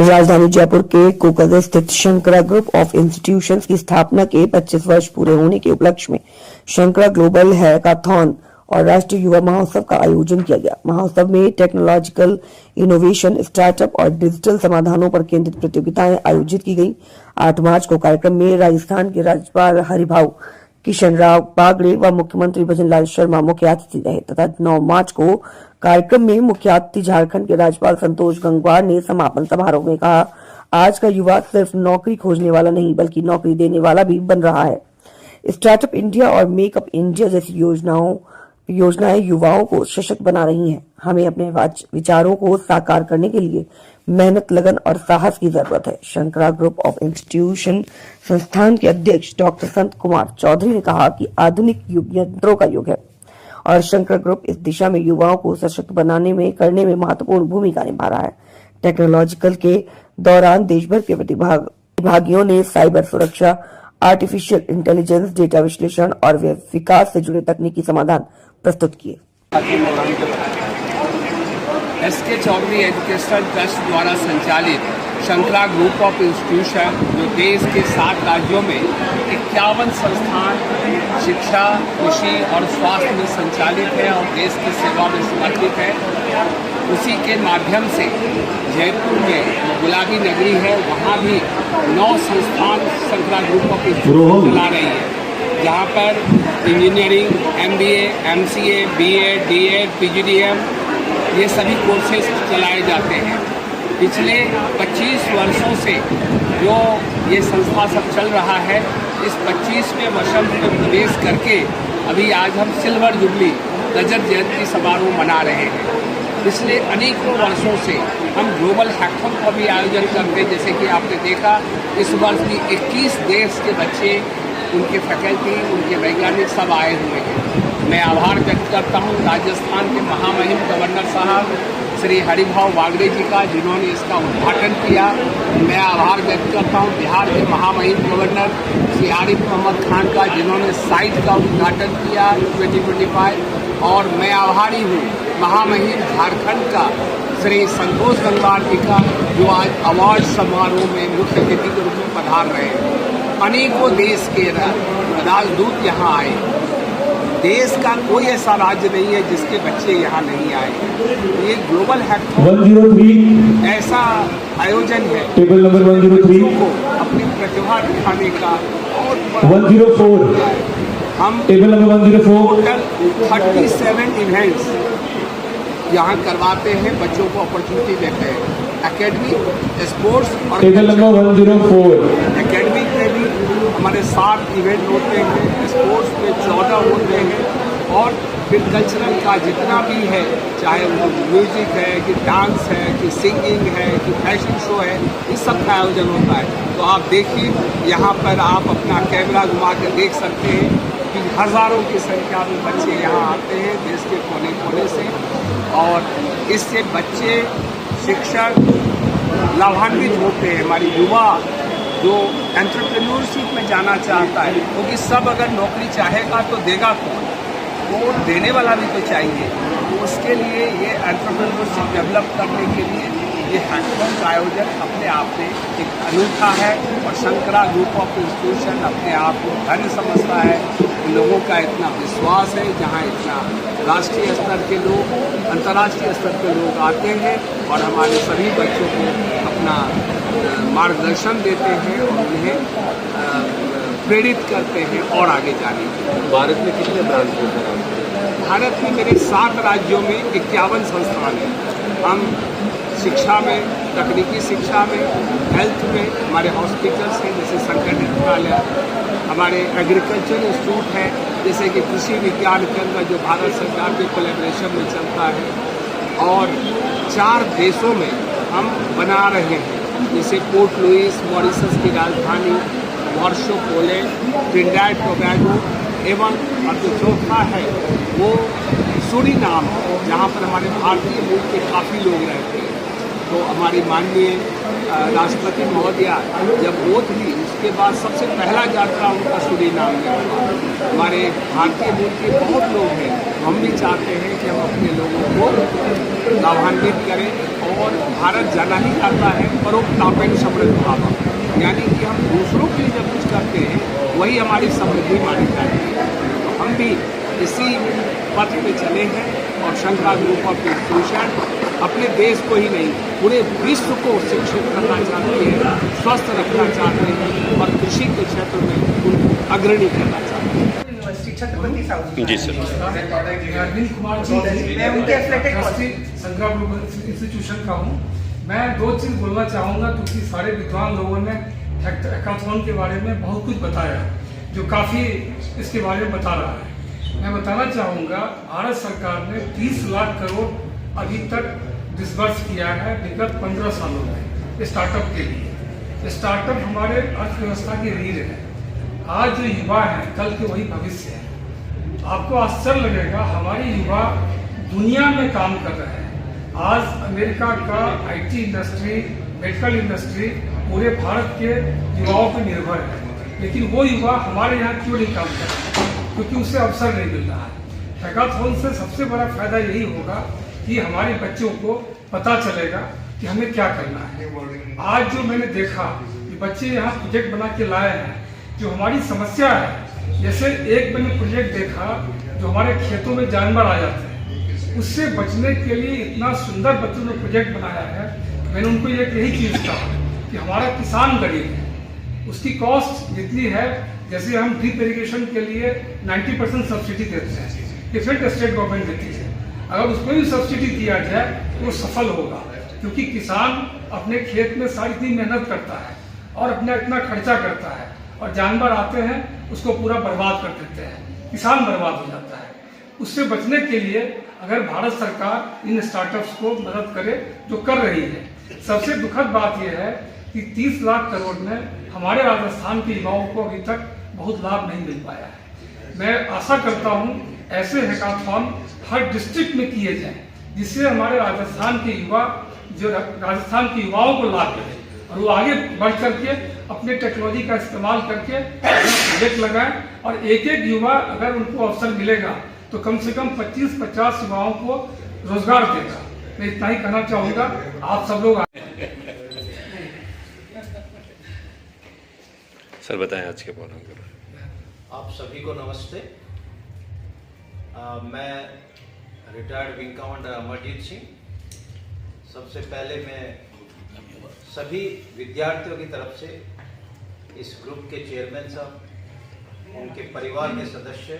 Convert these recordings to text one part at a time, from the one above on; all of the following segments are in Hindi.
राजधानी जयपुर के कोकल स्थित शंकरा ग्रुप ऑफ इंस्टीट्यूशंस की स्थापना के 25 वर्ष पूरे होने के उपलक्ष्य में शंकरा ग्लोबल हैकाथॉन और राष्ट्रीय युवा महोत्सव का आयोजन किया गया। महोत्सव में टेक्नोलॉजिकल इनोवेशन, स्टार्टअप और डिजिटल समाधानों पर केंद्रित प्रतियोगिताएं आयोजित की गई। 8 मार्च को कार्यक्रम में राजस्थान के राज्यपाल हरिभाऊ किशन राव बागड़े व मुख्यमंत्री भजनलाल शर्मा मुख्य अतिथि रहे तथा 9 मार्च को कार्यक्रम में मुख्य अतिथि झारखंड के राज्यपाल संतोष गंगवार ने समापन समारोह में कहा, आज का युवा सिर्फ नौकरी खोजने वाला नहीं बल्कि नौकरी देने वाला भी बन रहा है। स्टार्टअप इंडिया और मेकअप इंडिया जैसी योजनाएं युवाओं को सशक्त बना रही हैं। हमें अपने विचारों को साकार करने के लिए मेहनत, लगन और साहस की जरूरत है। शंकरा ग्रुप ऑफ इंस्टीट्यूशन संस्थान के अध्यक्ष डॉक्टर संत कुमार चौधरी ने कहा कि आधुनिक युग यंत्रों का युग है और शंकरा ग्रुप इस दिशा में युवाओं को सशक्त करने में महत्वपूर्ण भूमिका निभा रहा है। टेक्नोलॉजिकल के दौरान देश भर के प्रतिभागियों ने साइबर सुरक्षा, आर्टिफिशियल इंटेलिजेंस, डेटा विश्लेषण और विकास से जुड़े तकनीकी समाधान प्रस्तुत किए। एसके चौधरी एजुकेशनल ट्रस्ट द्वारा संचालित शंकरा ग्रुप ऑफ इंस्टीट्यूशन जो देश के 7 राज्यों में 51 संस्थान शिक्षा, कृषि और स्वास्थ्य में संचालित है और देश की सेवा में समर्पित है, उसी के माध्यम से जयपुर में गुलाबी नगरी है, वहाँ भी 9 संस्थान शंकरा ग्रुप ऑफ इंस्टीट्यूशन चला रही है, जहाँ पर engineering, MBA, MCA, BA, DA, PGDM ये सभी कोर्सेज चलाए जाते हैं। पिछले 25 वर्षों से जो ये संस्था सब चल रहा है, इस 25वें वर्ष में प्रवेश करके अभी आज हम सिल्वर जुबली रजत जयंती समारोह मना रहे हैं। पिछले अनेकों वर्षों से हम ग्लोबल हैकाथॉन का भी आयोजन करते हैं, जैसे कि आपने देखा इस वर्ष भी 21 देश के बच्चे, उनके फैकल्टी, उनके वैज्ञानिक सब आए हुए हैं। मैं आभार व्यक्त करता हूँ राजस्थान के महामहिम गवर्नर साहब श्री हरिभाऊ बागड़े जी का, जिन्होंने इसका उद्घाटन किया। मैं आभार व्यक्त करता हूँ बिहार के महामहिम गवर्नर श्री आरिफ मोहम्मद खान का, जिन्होंने साइट का उद्घाटन किया 2025। और मैं आभारी हूँ महामहिम झारखंड का श्री संतोष गंगवार जी का, जो आज अवार्ड समारोह में मुख्य अतिथि के रूप में पधार रहे हैं। अनेकों देश के राजदूत यहाँ आए। देश का कोई ऐसा राज्य नहीं है जिसके बच्चे यहाँ नहीं आए। ये ग्लोबल हैकाथॉन 103 ऐसा आयोजन है टेबल नंबर 103 को अपनी प्रतिभा दिखाने का। और 104 हम टेबल नंबर 104 टोटल 37 इवेंट्स यहाँ करवाते हैं, बच्चों को अपॉर्चुनिटी देते हैं। एकेडमी, स्पोर्ट्स और टेबल नंबर 104 एकेडमिक में भी हमारे 7 इवेंट होते हैं, स्पोर्ट्स में 14 होते हैं और फिर कल्चरल का जितना भी है, चाहे वो म्यूजिक है कि डांस है कि सिंगिंग है कि फैशन शो है, इस सब का आयोजन होता है। तो आप देखिए यहाँ पर आप अपना कैमरा घुमा कर देख सकते हैं कि हज़ारों की संख्या में बच्चे यहाँ आते हैं देश के कोने कोने से, और इससे बच्चे, शिक्षक लाभान्वित होते हैं। हमारी युवा जो एंटरप्रेन्योरशिप में जाना चाहता है, क्योंकि सब अगर नौकरी चाहेगा तो देगा कौन, वो देने वाला भी तो चाहिए। तो उसके लिए ये एंटरप्रेन्योरशिप डेवलप करने के लिए ये हैकाथॉन का आयोजन अपने आप में एक अनूठा है। और शंकरा ग्रुप ऑफ इंस्टीट्यूशन अपने आप को धन्य समझता है, लोगों का इतना विश्वास है, जहाँ इतना राष्ट्रीय स्तर के लोग, अंतर्राष्ट्रीय स्तर के लोग आते हैं और हमारे सभी बच्चों को अपना मार्गदर्शन देते हैं और उन्हें प्रेरित करते हैं और आगे जाने के। भारत में कितने ब्रांच हैं? भारत में मेरे 7 राज्यों में 51 संस्थान हैं। हम शिक्षा में, तकनीकी शिक्षा में, हेल्थ में हमारे हॉस्पिटल्स हैं जैसे शंकर नेत्रालय, हमारे एग्रीकल्चर इंस्टीट्यूट है जैसे कि कृषि विज्ञान केंद्र जो भारत सरकार के कोलैबोरेशन में चलता है, और 4 देशों में हम बना रहे हैं जैसे पोर्ट लुइस मॉरिशस की राजधानी, वार्सो पोलैंड, ट्रिनिडाद टोबैगो, एवं और जो चौथा है वो सूरीनाम, जहाँ पर हमारे भारतीय मूल के काफ़ी लोग रहते हैं। तो हमारी माननीय राष्ट्रपति महोदया जब ओथ ली उसके बाद सबसे पहला यात्रा उनका सूरीनाम में हुआ। हमारे भारतीय मूल के बहुत लोग हैं, हम भी चाहते हैं कि हम अपने लोगों को लाभान्वित करें और भारत जाना ही चाहता है परोपकारेण समृद्ध भावा, यानी कि हम दूसरों के लिए जब कुछ करते हैं वही हमारी समृद्धि मानी जाती है। तो हम भी इसी पथ पे चले हैं और शंकरा ग्रुप ऑफ इंस्टीट्यूशन अपने देश को ही नहीं पूरे विश्व को शिक्षित करना चाहते हैं, स्वस्थ रखना चाहते हैं और कृषि के क्षेत्र में उनको अग्रणी करना चाहते हैं। छत्रपति साहू जी सर। अरविंद कुमार जी, मैं उनके एथलेटिक राष्ट्रीय शंकरा ग्लोबल इंस्टीट्यूशन का हूँ। मैं दो चीज़ बोलना चाहूँगा क्योंकि सारे विद्वान लोगों ने हैकाथॉन के बारे में बहुत कुछ बताया जो काफ़ी इसके बारे में बता रहा है। मैं बताना चाहूँगा भारत सरकार ने 30 लाख करोड़ अभी तक डिसबर्स किया है विगत 15 सालों में स्टार्टअप के लिए। स्टार्टअप हमारे अर्थव्यवस्था की रीढ़ है। आज जो युवा हैं कल के वही भविष्य है। आपको आश्चर्य लगेगा हमारे युवा दुनिया में काम कर रहे हैं। आज अमेरिका का आईटी इंडस्ट्री, मेडिकल इंडस्ट्री पूरे भारत के युवाओं पर निर्भर है, लेकिन वो युवा हमारे यहाँ क्यों नहीं काम कर रहे? क्योंकि उसे अवसर नहीं मिल रहा है। हैकाथॉन से सबसे बड़ा फायदा यही होगा कि हमारे बच्चों को पता चलेगा कि हमें क्या करना है। आज जो मैंने देखा कि बच्चे यहाँ प्रोजेक्ट बना के लाए हैं जो हमारी समस्या है, जैसे एक मैंने प्रोजेक्ट देखा जो हमारे खेतों में जानवर आ जाते हैं, उससे बचने के लिए इतना सुंदर बच्चों ने प्रोजेक्ट बनाया है। मैंने उनको यही चीज़ कहा कि हमारा किसान गरीब है, उसकी कॉस्ट जितनी है, जैसे हम ड्रिप इरिगेशन के लिए 90% सब्सिडी देते हैं, डिफरेंट स्टेट गवर्नमेंट देती है, अगर उसको भी सब्सिडी दिया जाए तो वो सफल होगा, क्योंकि किसान अपने खेत में सारी इतनी मेहनत करता है और अपना इतना खर्चा करता है और जानवर आते हैं उसको पूरा बर्बाद कर देते हैं, किसान बर्बाद हो जाता है। उससे बचने के लिए अगर भारत सरकार इन स्टार्टअप्स को मदद करे जो कर रही है। सबसे दुखद बात यह है कि 30 लाख करोड़ में हमारे राजस्थान के युवाओं को अभी तक बहुत लाभ नहीं मिल पाया है। मैं आशा करता हूँ ऐसे हैकाथॉन हर डिस्ट्रिक्ट में किए जाएं, जिससे हमारे राजस्थान के युवा जो राजस्थान के युवाओं को लाभ मिले और वो आगे बढ़ करके अपने टेक्नोलॉजी का इस्तेमाल करके प्रोजेक्ट लगाएं। और एक एक युवा अगर उनको अवसर मिलेगा तो कम से कम 25-50 युवाओं को रोजगार देगा। मैं इतना ही कहना चाहूँगा। आप सब लोग सर बताएं आज के प्रोग्राम के बारे में। आप सभी को नमस्ते। मैं retired wing commander Amarjeet Singh. सबसे पहले मैं सभी विद्यार्थियों की तरफ से इस ग्रुप के चेयरमैन साहब, उनके परिवार के सदस्य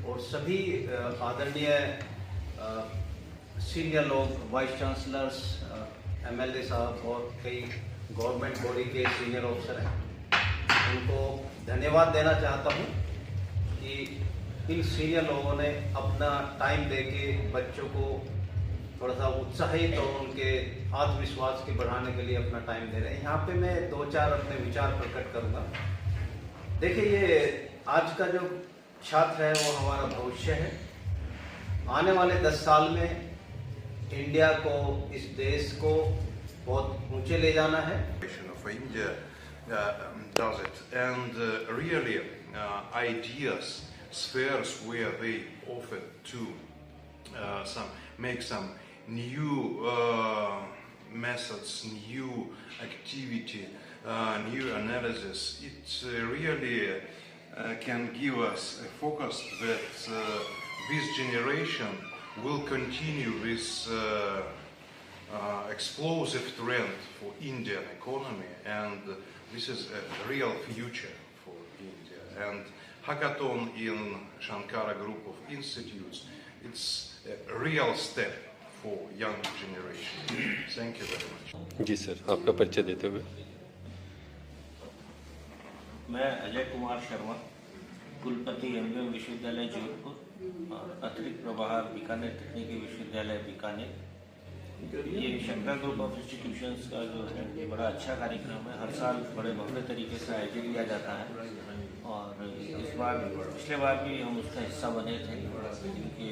और सभी आदरणीय सीनियर लोग, वाइस चांसलर्स, एमएलए साहब और कई गवर्नमेंट बॉडी के सीनियर ऑफिसर हैं, उनको धन्यवाद देना चाहता हूं कि इन सीनियर लोगों ने अपना टाइम देके बच्चों को थोड़ा सा उत्साहित और उनके आत्मविश्वास के बढ़ाने के लिए अपना टाइम दे रहे हैं। यहाँ पे मैं 2-4 अपने विचार प्रकट करूँगा। देखिए, ये आज का जो छात्र है वो हमारा भविष्य है। आने वाले 10 साल में इंडिया को, इस देश को बहुत ऊंचे ले जाना है। Of India does it, and really ideas, spheres where they offer to make some new methods, new activity, new analysis. It really can give us a focus that this generation will continue this explosive trend for Indian economy, and this is a real future for India. And hackathon in Shankara Group of Institutes, it's a real step for young generation. Thank you very much. जी सर, आपका परिचय देते हुए। मैं अजय कुमार शर्मा, कुलपति एमबीएम विश्वविद्यालय जोधपुर और अतिरिक्त प्रभार बीकानेर तकनीकी विश्वविद्यालय बीकानेर। ये शंकरा ग्रुप ऑफ इंस्टीट्यूशंस का जो है ये बड़ा अच्छा कार्यक्रम है। हर साल बड़े भव्य तरीके से आयोजित किया जाता है और इस बार, पिछले बार भी हम उसका हिस्सा बने थे, क्योंकि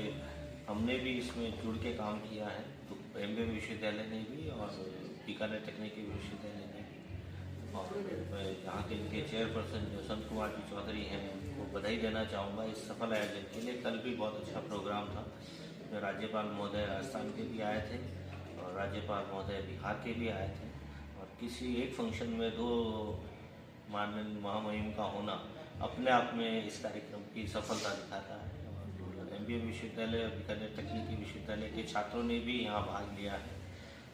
हमने भी इसमें जुड़ के काम किया है। तो एमबीएम विश्वविद्यालय ने भी और बीकानेर तकनीकी विश्वविद्यालय ने भी। और मैं यहाँ के इनके चेयरपर्सन जो संत कुमार जी चौधरी हैं उनको बधाई देना चाहूँगा इस सफल आयोजन के लिए। कल भी बहुत अच्छा प्रोग्राम था, इसमें राज्यपाल महोदय राजस्थान के भी आए थे और राज्यपाल महोदय बिहार के भी आए थे। और किसी एक फंक्शन में दो माननीय महामहिम का होना अपने आप में इस कार्यक्रम की सफलता दिखाता है। और एमबीएम विश्वविद्यालय और बीकानेर तकनीकी विश्वविद्यालय के छात्रों ने भी यहाँ भाग लिया है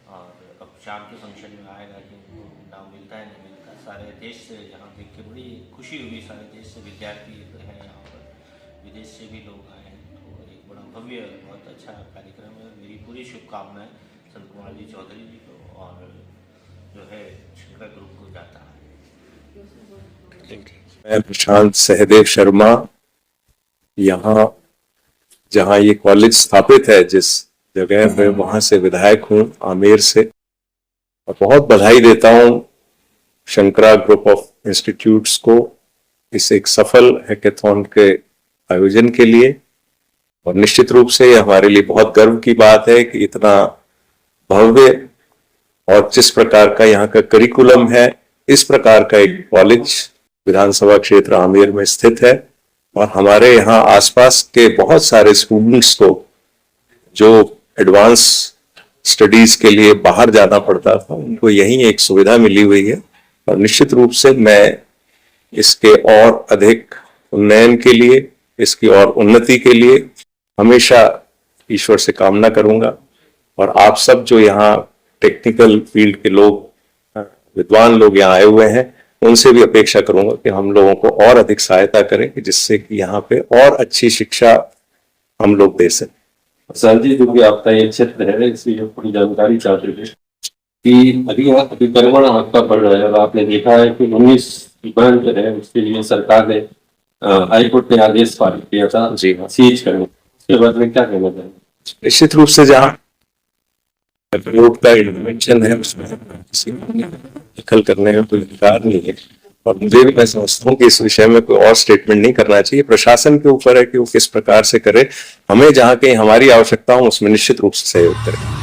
और अब शाम के फंक्शन में आएगा कि उनको नाम मिलता है नहीं मिलता। सारे देश से यहाँ देख के बड़ी खुशी हुई, सारे देश से विद्यार्थी हैं यहाँ पर, विदेश से भी लोग आए हैं। तो एक बड़ा भव्य बहुत अच्छा कार्यक्रम है। मेरी पूरी शुभकामनाएं संत कुमार जी चौधरी जी को और जो है शंकरा ग्रुप को जाता है। मैं प्रशांत सहदेव शर्मा, यहाँ जहाँ ये कॉलेज स्थापित है जिस जगह पे, वहां से विधायक हूँ आमेर से, और बहुत बधाई देता हूँ शंकरा ग्रुप ऑफ इंस्टीट्यूट्स को इस एक सफल हैकेथॉन के आयोजन के लिए। और निश्चित रूप से ये हमारे लिए बहुत गर्व की बात है कि इतना भव्य और जिस प्रकार का यहाँ का करिकुलम है, इस प्रकार का एक कॉलेज विधानसभा क्षेत्र आमेर में स्थित है। और हमारे यहाँ आसपास के बहुत सारे स्टूडेंट्स को जो एडवांस स्टडीज के लिए बाहर जाना पड़ता था, उनको यहीं एक सुविधा मिली हुई है। और निश्चित रूप से मैं इसके और अधिक उन्नयन के लिए, इसकी और उन्नति के लिए हमेशा ईश्वर से कामना करूंगा। और आप सब जो यहाँ टेक्निकल फील्ड के लोग, विद्वान लोग यहाँ आए हुए हैं, उनसे भी अपेक्षा करूंगा कि हम लोगों को और अधिक सहायता करें कि जिससे कि यहाँ पे और अच्छी शिक्षा हम लोग दे सकें। सर जी, क्योंकि आपका ये क्षेत्र है इसलिए थोड़ी जानकारी चाहते थे कि अतिक्रमण आपका बढ़ रहा है और आपने देखा है कि 19 बैंक जो है उसके लिए सरकार ने हाईकोर्ट में आदेश पारित किया था जी हाँ, सीज करने। उसके बाद में क्या कहना चाहिए? निश्चित रूप से जहाँ कोर्ट का इंटरवेंशन है उसमें किसी को दखल करने का कोई अधिकार नहीं है। और मुझे भी मैं समझता हूँ कि इस विषय में कोई और स्टेटमेंट नहीं करना चाहिए। प्रशासन के ऊपर है कि वो किस प्रकार से करे। हमें जहाँ कहीं हमारी आवश्यकता हो उसमें निश्चित रूप से सहयोग करें।